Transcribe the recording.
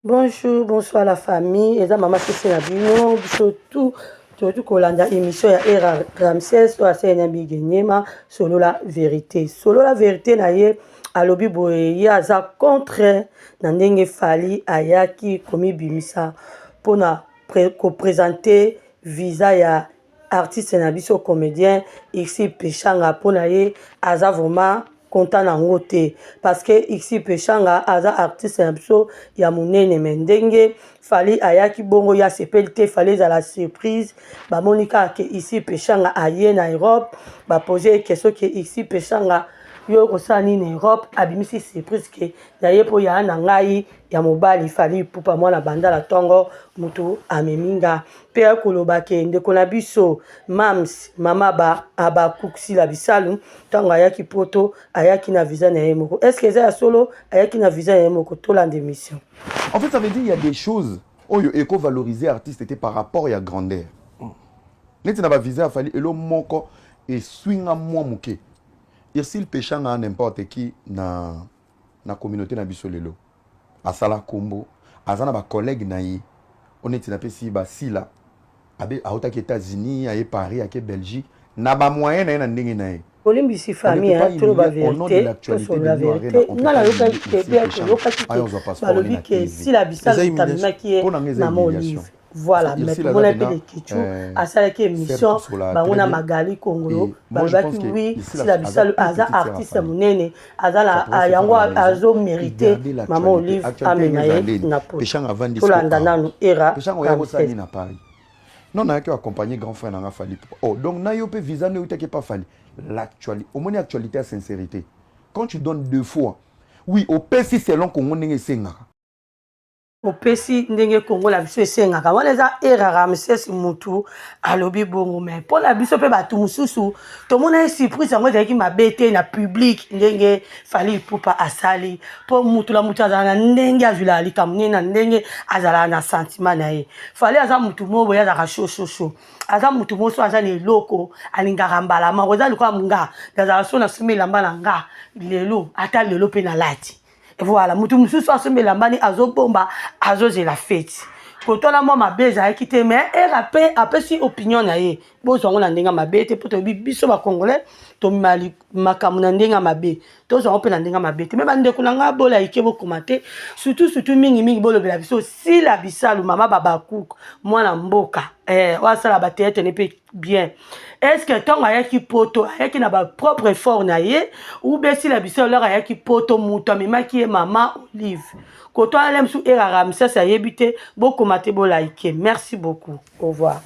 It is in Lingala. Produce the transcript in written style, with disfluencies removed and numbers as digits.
Bonjour, bonsoir la famille. Et ça, maman, c'est la bino. Surtout, Kolanda, émission ya Era Ramsès, soit c'est un bigéniema, solo la vérité. Solo la vérité, naye, alobi boye, ya za contre, nandenge fali, ayaki, komi bimisa, pour na présenter visa ya artiste na biso comédien, ici Pechanga, pour na ye, aza vraiment content nango te parce que ici Pechanga aza artiste na biso ya munene mendenge fali ayaki bongo ya sepeli te fali za la surprise ba monika ke ici Pechanga aye na Europe ba poser question que ici Pechanga yo kosala nini Europe abimisi surprise ke yaye po ya na ngai ya mobali fali pupa mwana bandala tongo mutu ameminga pe akoloba ke ndeko na biso mams mama ba abakuksi la bisalu tango ayaki poto ayaki na visa na yemoko est-ce que ça solo ayaki na visa na yemoko to la démission. En fait ça veut dire il y a des choses oyo eko valoriser artiste était par rapport à grandeur. Neti na ba visa fali elo moko et swinga moi muke. Irsil Pechanga n'importe qui na communauté na biso lelo. Asala kombo, azana ba collègue na yi. On est na pesi ba sila. Abe aota ki États-Unis, aye Paris, aye Belgique, na ba moyen na ndenge na yi. Olimbisi famille hein, tout la vérité, sur la vérité. Non la localité bien que localité. Balobi que si la bisa tamina qui est maman Olive. Voilà, mais pour mon appel Kichu, à ça qui émission, bah on a Magali Congolo, bah oui, si la bisa aza artiste munene, aza la yango azo mérité maman Olive amenaye na po. Pechanga vandi pour l'andana nous era. Pechanga oya bosani na Paris. Non na qui accompagner grand frère na fali. Oh donc na yo pe visa ne utake pas fali. L'actualité, au moins l'actualité à sincérité. Quand tu donnes deux fois, oui, au PC c'est long qu'on ait senga. Au PC ndenge Congo la biso esengaka wana eza Era Ramsès mutu alobi bongo mais pour la biso pe batu mususu to mona surprise yango ezalaki mabe te na public ndenge fali pupa asali po mutu la mutu azala na ndenge azula alika munene na ndenge azala na sentiment na ye fali aza mutu mo boya azaka shosho aza mutu mo so aza na eloko alingaka mbala ma koza likoa nga azala so na sumi lamba na nga lelo ata lelo pe na lati. Voilà, mutu mususu asomela mbani azobomba azozela fête. Kotola moi mabeza akite mais RAP apesi opinion na ye. Bozongo na ndenga mabe te poto biso ba congolais to mali makamu na ndenga mabe. To zongo pe na ndenga mabe te. Mais bande kunanga bola ikebo komate surtout mingi bolo bela biso si la bisalu mama baba cook mwana mboka wasala ba tete ne pe bien. Est-ce que ton ayaki poto ayaki na ba propre effort na ye ou bien si la bisalu leur ayaki poto muto mema ki e mama Olive. Koto alem sou Era Ramsès ayebite boko mate bola ike. Merci beaucoup. Au revoir.